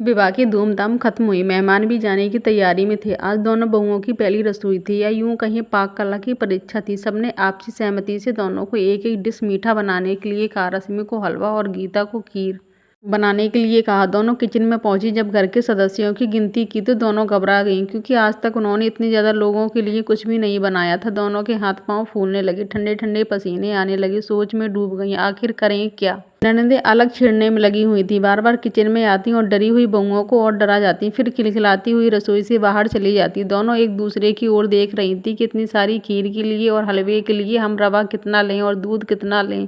विवाह की धूमधाम खत्म हुई। मेहमान भी जाने की तैयारी में थे। आज दोनों बहुओं की पहली रसोई थी, या यूं कहीं पाक कला की परीक्षा थी। सबने आपसी सहमति से दोनों को एक एक डिश मीठा बनाने के लिए कहा। रश्मि को हलवा और गीता को खीर बनाने के लिए कहा। दोनों किचन में पहुंची। जब घर के सदस्यों की गिनती की तो दोनों घबरा गईं, क्योंकि आज तक उन्होंने इतने ज्यादा लोगों के लिए कुछ भी नहीं बनाया था। दोनों के हाथ पांव फूलने लगे, ठंडे ठंडे पसीने आने लगे। सोच में डूब गईं, आखिर करें क्या। ननदें अलग छिड़ने में लगी हुई थी। बार बार किचन में आती और डरी हुई बहुओं को और डरा जाती, फिर खिलखिलाती हुई रसोई से बाहर चली जाती। दोनों एक दूसरे की ओर देख रही थी कि इतनी सारी खीर के लिए और हलवे के लिए हम रवा कितना लें और दूध कितना लें।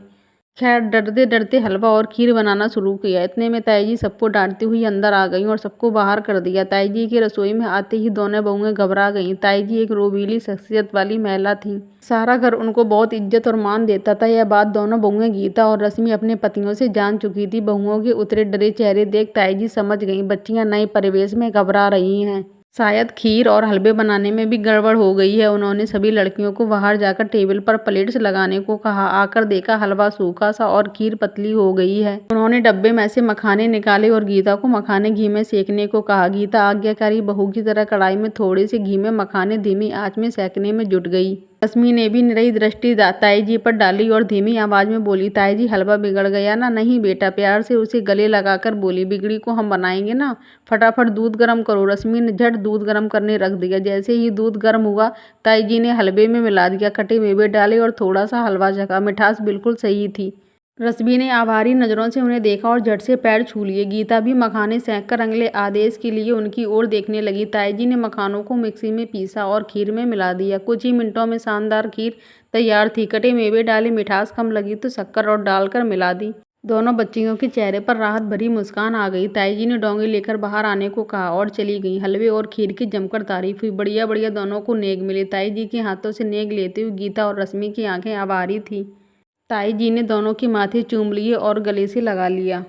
खैर, डरते डरते हलवा और खीर बनाना शुरू किया। इतने में ताई जी सबको डांटती हुई अंदर आ गईं और सबको बाहर कर दिया। ताई जी की रसोई में आते ही दोनों बहुएं घबरा गईं। ताई जी एक रोबीली शख्सियत वाली महिला थी। सारा घर उनको बहुत इज्जत और मान देता था। यह बात दोनों बहुएं गीता और रश्मि अपने पतियों से जान चुकी थी। बहुओं के उतरे डरे चेहरे देख ताई जी समझ गईं, बच्चियां नए परिवेश में घबरा रही हैं। शायद खीर और हलवे बनाने में भी गड़बड़ हो गई है। उन्होंने सभी लड़कियों को बाहर जाकर टेबल पर प्लेट्स लगाने को कहा। आकर देखा हलवा सूखा सा और खीर पतली हो गई है। उन्होंने डब्बे में से मखाने निकाले और गीता को मखाने घी में सेकने को कहा। गीता आज्ञाकारी बहू की तरह कढ़ाई में थोड़े से घी में मखाने धीमी आंच में सेकने में जुट गई। रश्मि ने भी निराई दृष्टि ताई जी पर डाली और धीमी आवाज में बोली, ताई जी हलवा बिगड़ गया ना। नहीं बेटा, प्यार से उसे गले लगाकर बोली, बिगड़ी को हम बनाएंगे ना। फटाफट दूध गर्म करो। रश्मि ने झट दूध गर्म करने रख दिया। जैसे ही दूध गर्म हुआ, ताई जी ने हलवे में मिला दिया, कटे मेवे डाले और थोड़ा सा हलवा चखा। मिठास बिल्कुल सही थी। रश्मि ने आभारी नजरों से उन्हें देखा और झट से पैर छू लिए। गीता भी मखाने सेंककर अगले आदेश के लिए उनकी ओर देखने लगी। ताई जी ने मखानों को मिक्सी में पीसा और खीर में मिला दिया। कुछ ही मिनटों में शानदार खीर तैयार थी। कटे मेवे डाले, मिठास कम लगी तो शक्कर और डालकर मिला दी। दोनों बच्चियों के चेहरे पर राहत भरी मुस्कान आ गई। ताई जी ने डोंगे लेकर बाहर आने को कहा और चली गई। हलवे और खीर की जमकर तारीफ हुई। बढ़िया बढ़िया दोनों को नेग मिले। ताई जी के हाथों से नेग लेते हुए गीता और रश्मि की आंखें आभारी थी। ताई जी ने दोनों के माथे चूम लिए और गले से लगा लिया।